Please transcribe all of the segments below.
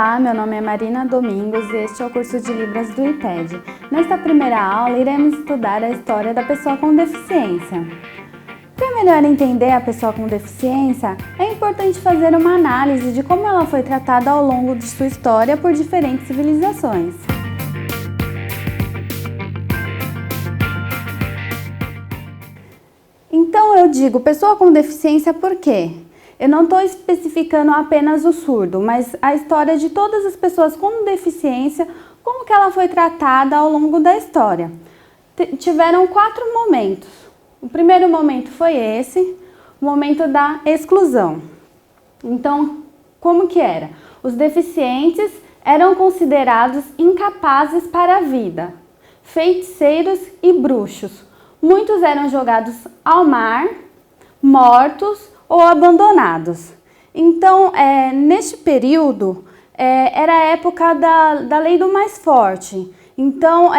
Olá, meu nome é Marina Domingos e este é o curso de Libras do IPED. Nesta primeira aula, iremos estudar a história da pessoa com deficiência. Para melhor entender a pessoa com deficiência, é importante fazer uma análise de como ela foi tratada ao longo de sua história por diferentes civilizações. Então eu digo pessoa com deficiência por quê? Eu não estou especificando apenas o surdo, mas a história de todas as pessoas com deficiência, como que ela foi tratada ao longo da história. Tiveram 4 momentos. O primeiro momento foi esse, o momento da exclusão. Então, como que era? Os deficientes eram considerados incapazes para a vida, feiticeiros e bruxos. Muitos eram jogados ao mar, mortos ou abandonados. Então, neste período, era a época da lei do mais forte. Então,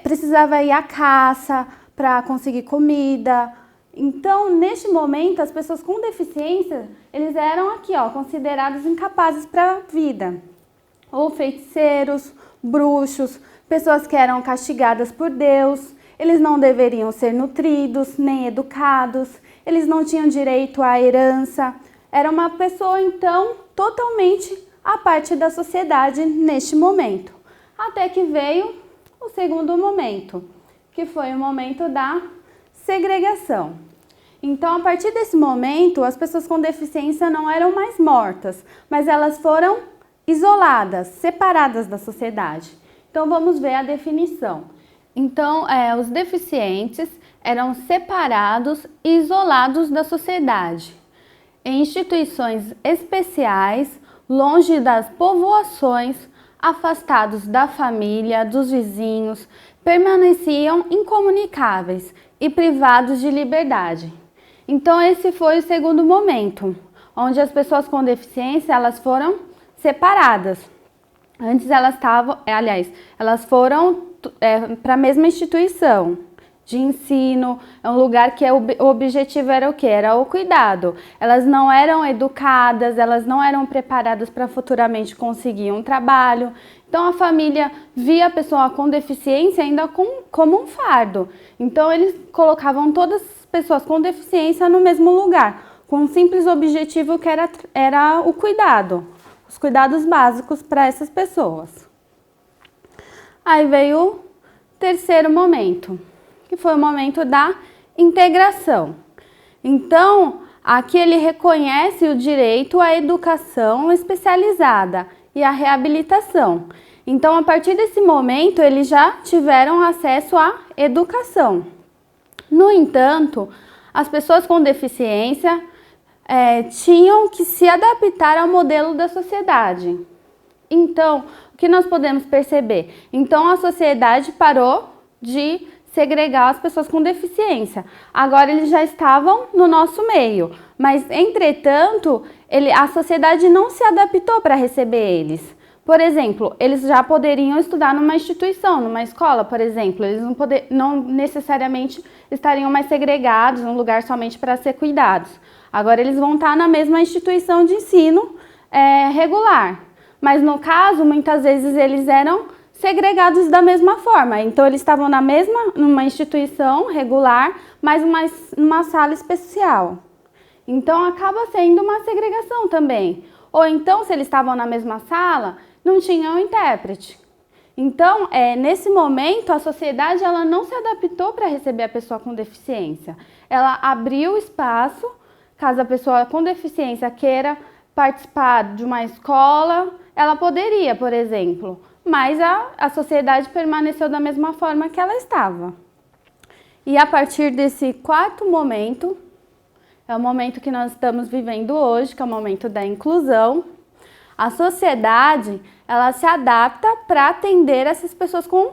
precisava ir à caça para conseguir comida. Então, neste momento, as pessoas com deficiência, eles eram aqui, considerados incapazes para a vida. Ou feiticeiros, bruxos, pessoas que eram castigadas por Deus. Eles não deveriam ser nutridos, nem educados. Eles não tinham direito à herança. Era uma pessoa, então, totalmente à parte da sociedade neste momento. Até que veio o segundo momento, que foi o momento da segregação. Então, a partir desse momento, as pessoas com deficiência não eram mais mortas, mas elas foram isoladas, separadas da sociedade. Então, vamos ver a definição. Então, os deficientes eram separados e isolados da sociedade, em instituições especiais, longe das povoações, afastados da família, dos vizinhos, permaneciam incomunicáveis e privados de liberdade. Então, esse foi o segundo momento, onde as pessoas com deficiência elas foram separadas. Antes elas foram para a mesma instituição de ensino, é um lugar que o objetivo era o quê? Era o cuidado. Elas não eram educadas, elas não eram preparadas para futuramente conseguir um trabalho. Então a família via a pessoa com deficiência ainda como um fardo. Então eles colocavam todas as pessoas com deficiência no mesmo lugar, com um simples objetivo que era o cuidado, os cuidados básicos para essas pessoas. Aí veio o terceiro momento, que foi o momento da integração. Então, aqui ele reconhece o direito à educação especializada e à reabilitação. Então, a partir desse momento, eles já tiveram acesso à educação. No entanto, as pessoas com deficiência tinham que se adaptar ao modelo da sociedade. Então, o que nós podemos perceber? Então, a sociedade parou de segregar as pessoas com deficiência. Agora, eles já estavam no nosso meio, mas, entretanto, a sociedade não se adaptou para receber eles. Por exemplo, eles já poderiam estudar numa instituição, numa escola, por exemplo. Eles não necessariamente estariam mais segregados, num lugar somente para ser cuidados. Agora, eles vão estar na mesma instituição de ensino regular. Mas no caso, muitas vezes eles eram segregados da mesma forma. Então eles estavam numa instituição regular, mas numa sala especial. Então acaba sendo uma segregação também. Ou então, se eles estavam na mesma sala, não tinham intérprete. Então, nesse momento, a sociedade ela não se adaptou para receber a pessoa com deficiência. Ela abriu espaço, caso a pessoa com deficiência queira participar de uma escola, ela poderia, por exemplo, mas a sociedade permaneceu da mesma forma que ela estava. E a partir desse quarto momento, é o momento que nós estamos vivendo hoje, que é o momento da inclusão, a sociedade ela se adapta para atender essas pessoas com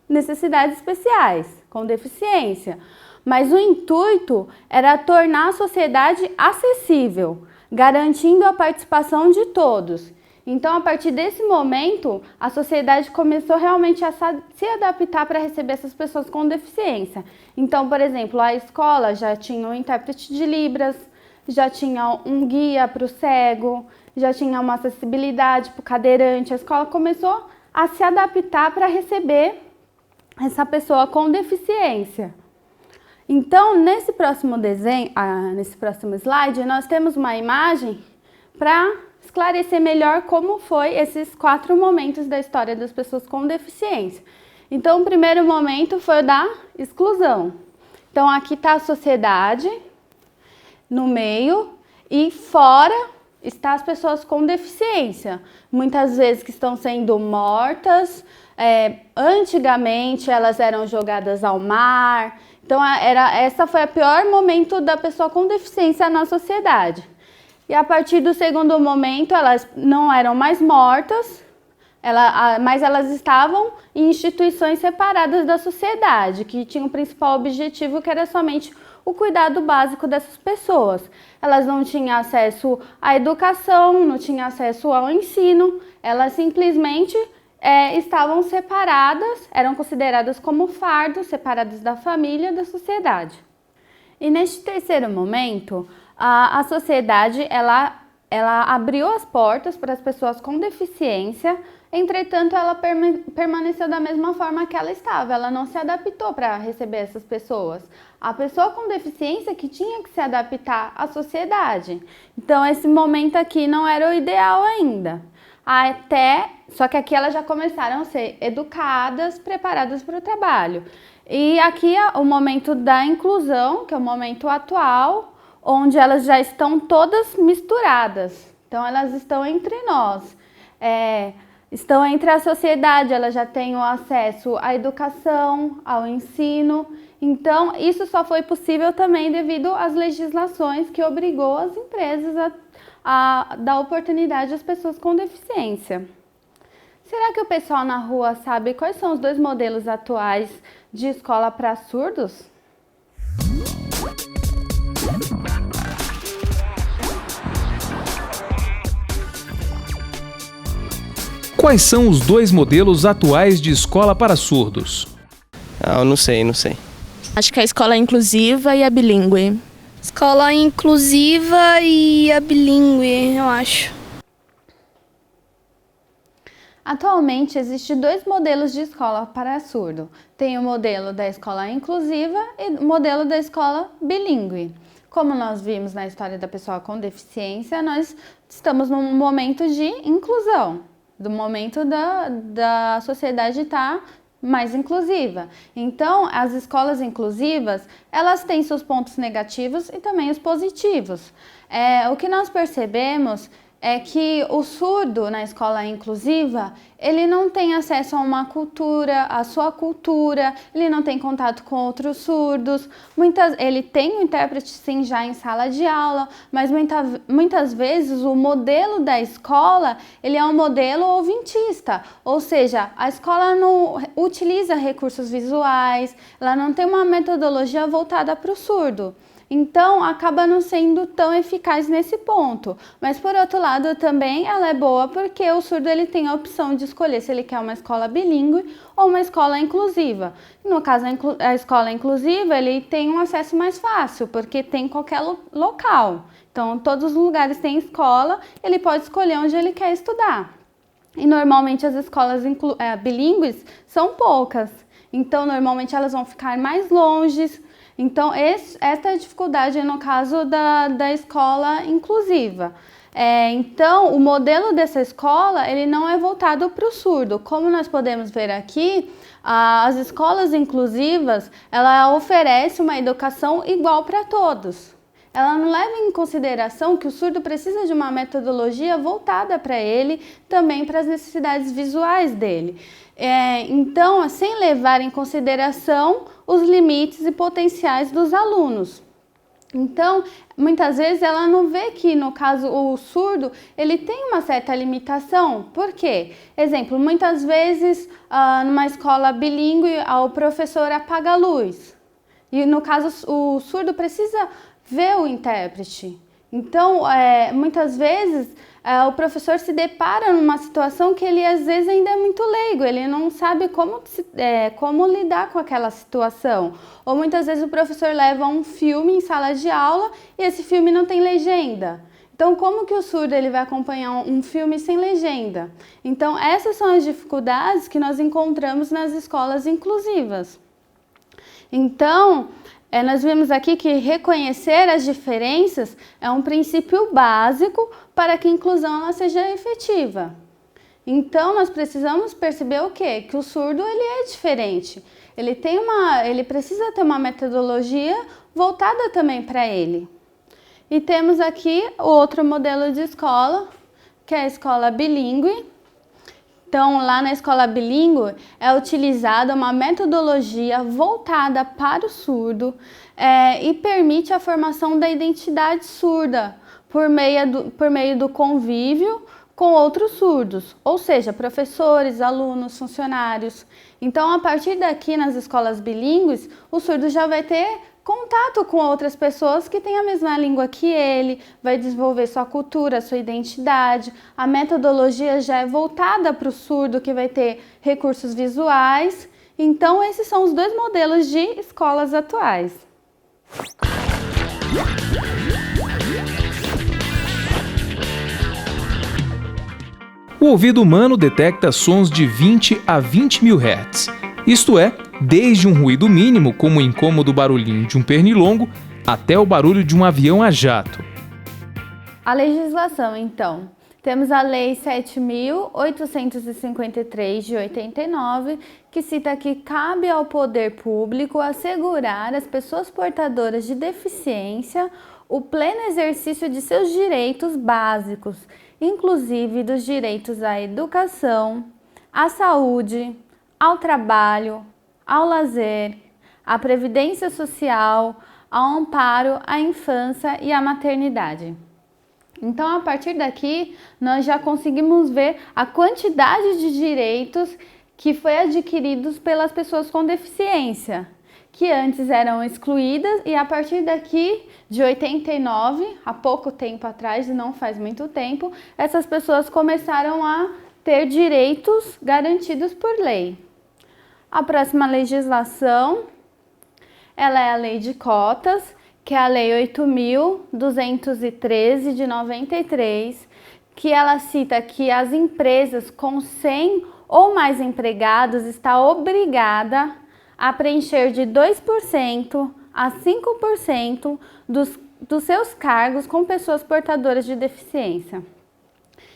necessidades especiais, com deficiência. Mas o intuito era tornar a sociedade acessível, garantindo a participação de todos. Então, a partir desse momento, a sociedade começou realmente a se adaptar para receber essas pessoas com deficiência. Então, por exemplo, a escola já tinha um intérprete de Libras, já tinha um guia para o cego, já tinha uma acessibilidade para o cadeirante. A escola começou a se adaptar para receber essa pessoa com deficiência. Então, nesse próximo desenho, nesse próximo slide, nós temos uma imagem para esclarecer melhor como foi esses 4 momentos da história das pessoas com deficiência. Então, o primeiro momento foi o da exclusão. Então, aqui está a sociedade, no meio, e fora está as pessoas com deficiência. Muitas vezes que estão sendo mortas, antigamente elas eram jogadas ao mar. Então, essa foi o pior momento da pessoa com deficiência na sociedade. E a partir do segundo momento, elas não eram mais mortas, mas elas estavam em instituições separadas da sociedade, que tinham o principal objetivo, que era somente o cuidado básico dessas pessoas. Elas não tinham acesso à educação, não tinham acesso ao ensino, elas simplesmente estavam separadas, eram consideradas como fardos, separadas da família, da sociedade. E neste terceiro momento, a sociedade ela abriu as portas para as pessoas com deficiência. Entretanto, ela permaneceu da mesma forma que ela estava, ela não se adaptou para receber essas pessoas. A pessoa com deficiência que tinha que se adaptar à sociedade. Então, esse momento aqui não era o ideal ainda. Só que aqui elas já começaram a ser educadas, preparadas para o trabalho. E aqui é o momento da inclusão, que é o momento atual, onde elas já estão todas misturadas. Então, elas estão entre nós. Estão entre a sociedade, elas já têm o acesso à educação, ao ensino. Então, isso só foi possível também devido às legislações que obrigou as empresas a dar oportunidade às pessoas com deficiência. Será que o pessoal na rua sabe quais são os 2 modelos atuais de escola para surdos? Quais são os 2 modelos atuais de escola para surdos? Eu não sei. Acho que a escola inclusiva e a bilíngue. Escola inclusiva e a bilíngue, eu acho. Atualmente, existem 2 modelos de escola para surdo. Tem o modelo da escola inclusiva e o modelo da escola bilíngue. Como nós vimos na história da pessoa com deficiência, nós estamos num momento de inclusão, do momento da sociedade estar mais inclusiva. Então, as escolas inclusivas, elas têm seus pontos negativos e também os positivos. O que nós percebemos é que o surdo na escola inclusiva, ele não tem acesso a uma cultura, a sua cultura, ele não tem contato com outros surdos. Ele tem um intérprete sim já em sala de aula, mas muitas vezes o modelo da escola, ele é um modelo ouvintista, ou seja, a escola não utiliza recursos visuais, ela não tem uma metodologia voltada para o surdo. Então, acaba não sendo tão eficaz nesse ponto. Mas, por outro lado, também ela é boa porque o surdo ele tem a opção de escolher se ele quer uma escola bilíngue ou uma escola inclusiva. No caso, a escola inclusiva, ele tem um acesso mais fácil, porque tem em qualquer local. Então, todos os lugares têm escola, ele pode escolher onde ele quer estudar. E, normalmente, as escolas bilíngues são poucas. Então, normalmente, elas vão ficar mais longe. Então, essa é a dificuldade no caso da escola inclusiva. Então, o modelo dessa escola, ele não é voltado para o surdo. Como nós podemos ver aqui, as escolas inclusivas, ela oferece uma educação igual para todos. Ela não leva em consideração que o surdo precisa de uma metodologia voltada para ele, também para as necessidades visuais dele. Então, sem levar em consideração os limites e potenciais dos alunos. Então, muitas vezes ela não vê que, no caso, o surdo, ele tem uma certa limitação. Por quê? Exemplo, muitas vezes, numa escola bilíngue, o professor apaga a luz. E, no caso, o surdo precisa ver o intérprete. Então, muitas vezes, o professor se depara numa situação que ele, às vezes, ainda é muito leigo. Ele não sabe como lidar com aquela situação. Ou, muitas vezes, o professor leva um filme em sala de aula e esse filme não tem legenda. Então, como que o surdo ele vai acompanhar um filme sem legenda? Então, essas são as dificuldades que nós encontramos nas escolas inclusivas. Então, nós vimos aqui que reconhecer as diferenças é um princípio básico para que a inclusão ela seja efetiva. Então, nós precisamos perceber o quê? Que o surdo ele é diferente. Ele precisa ter uma metodologia voltada também para ele. E temos aqui o outro modelo de escola, que é a escola bilíngue. Então, lá na escola bilíngue é utilizada uma metodologia voltada para o surdo e permite a formação da identidade surda por meio do convívio com outros surdos, ou seja, professores, alunos, funcionários. Então, a partir daqui, nas escolas bilíngues, o surdo já vai ter contato com outras pessoas que têm a mesma língua que ele, vai desenvolver sua cultura, sua identidade. A metodologia já é voltada para o surdo, que vai ter recursos visuais. Então, esses são os dois modelos de escolas atuais. O ouvido humano detecta sons de 20 a 20 mil Hz. Isto é, desde um ruído mínimo, como o incômodo barulhinho de um pernilongo, até o barulho de um avião a jato. A legislação, então. Temos a Lei 7.853 de 89, que cita que cabe ao poder público assegurar às pessoas portadoras de deficiência o pleno exercício de seus direitos básicos, inclusive dos direitos à educação, à saúde, ao trabalho, ao lazer, à previdência social, ao amparo à infância e à maternidade. Então, a partir daqui, nós já conseguimos ver a quantidade de direitos que foi adquiridos pelas pessoas com deficiência, que antes eram excluídas, e a partir daqui, de 89, há pouco tempo atrás, não faz muito tempo, essas pessoas começaram a ter direitos garantidos por lei. A próxima legislação, ela é a Lei de Cotas, que é a Lei 8.213 de 93, que ela cita que as empresas com 100 ou mais empregados está obrigada a preencher de 2% a 5% dos seus cargos com pessoas portadoras de deficiência.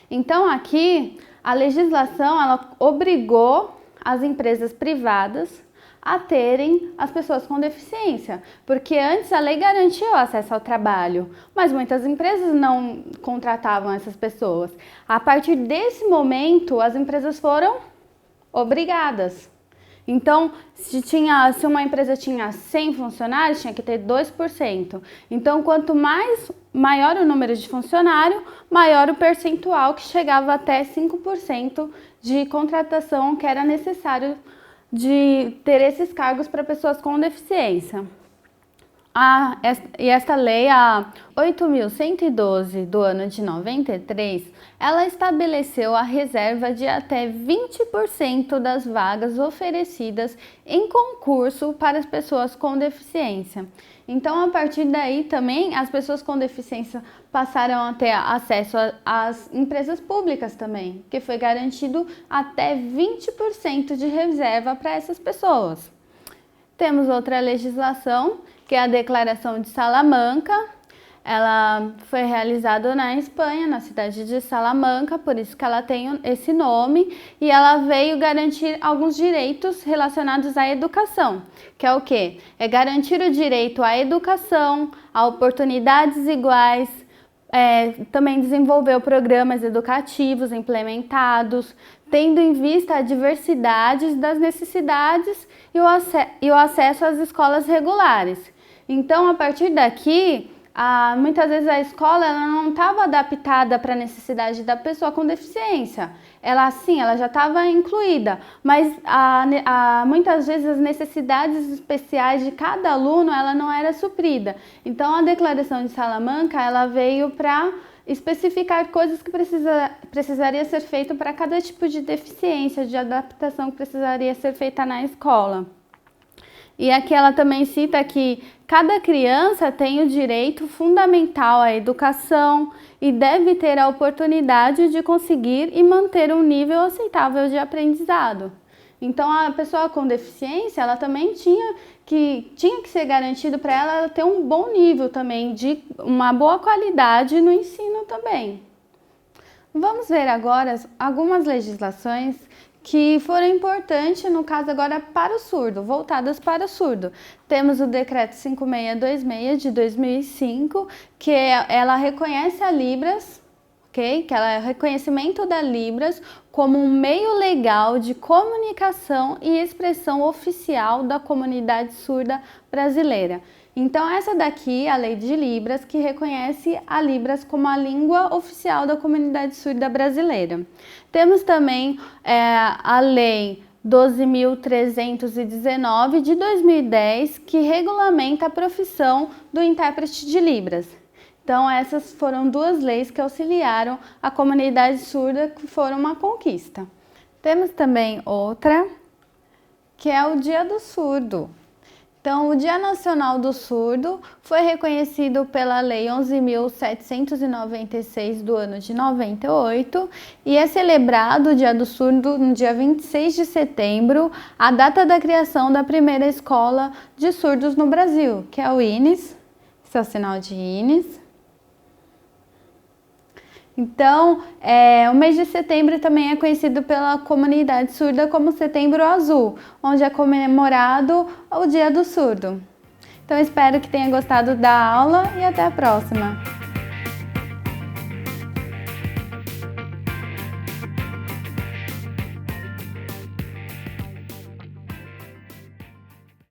Então, aqui, a legislação ela obrigou as empresas privadas a terem as pessoas com deficiência, porque antes a lei garantia o acesso ao trabalho, mas muitas empresas não contratavam essas pessoas. A partir desse momento, as empresas foram obrigadas. Então, se uma empresa tinha 100 funcionários, tinha que ter 2%. Então, quanto maior o número de funcionário, maior o percentual, que chegava até 5% de contratação que era necessário de ter esses cargos para pessoas com deficiência. E esta lei, a 8.112 do ano de 93, ela estabeleceu a reserva de até 20% das vagas oferecidas em concurso para as pessoas com deficiência. Então, a partir daí também, as pessoas com deficiência passaram a ter acesso às empresas públicas também, que foi garantido até 20% de reserva para essas pessoas. Temos outra legislação, que é a Declaração de Salamanca. Ela foi realizada na Espanha, na cidade de Salamanca, por isso que ela tem esse nome, e ela veio garantir alguns direitos relacionados à educação, que é o quê? É garantir o direito à educação, a oportunidades iguais, também desenvolveu programas educativos implementados, tendo em vista a diversidade das necessidades e o acesso às escolas regulares. Então, a partir daqui, muitas vezes a escola ela não estava adaptada para a necessidade da pessoa com deficiência. Ela já estava incluída, mas muitas vezes as necessidades especiais de cada aluno ela não era suprida. Então, a Declaração de Salamanca ela veio para especificar coisas que precisaria ser feito para cada tipo de deficiência, de adaptação que precisaria ser feita na escola. E aqui ela também cita que cada criança tem o direito fundamental à educação e deve ter a oportunidade de conseguir e manter um nível aceitável de aprendizado. Então, a pessoa com deficiência, ela também tinha que ser garantido para ela ter um bom nível também, de uma boa qualidade no ensino também. Vamos ver agora algumas legislações que foram importantes, no caso agora para o surdo, voltadas para o surdo. Temos o Decreto 5626 de 2005, que ela reconhece a Libras, okay? Que ela é o reconhecimento da Libras como um meio legal de comunicação e expressão oficial da comunidade surda brasileira. Então essa daqui é a Lei de Libras, que reconhece a Libras como a língua oficial da comunidade surda brasileira. Temos também a Lei 12.319 de 2010, que regulamenta a profissão do intérprete de Libras. Então essas foram duas leis que auxiliaram a comunidade surda, que foram uma conquista. Temos também outra, que é o Dia do Surdo. Então, o Dia Nacional do Surdo foi reconhecido pela Lei 11.796 do ano de 98 e é celebrado o Dia do Surdo no dia 26 de setembro, a data da criação da primeira escola de surdos no Brasil, que é o INES, esse é o sinal de INES. Então, o mês de setembro também é conhecido pela comunidade surda como Setembro Azul, onde é comemorado o Dia do Surdo. Então, espero que tenha gostado da aula e até a próxima!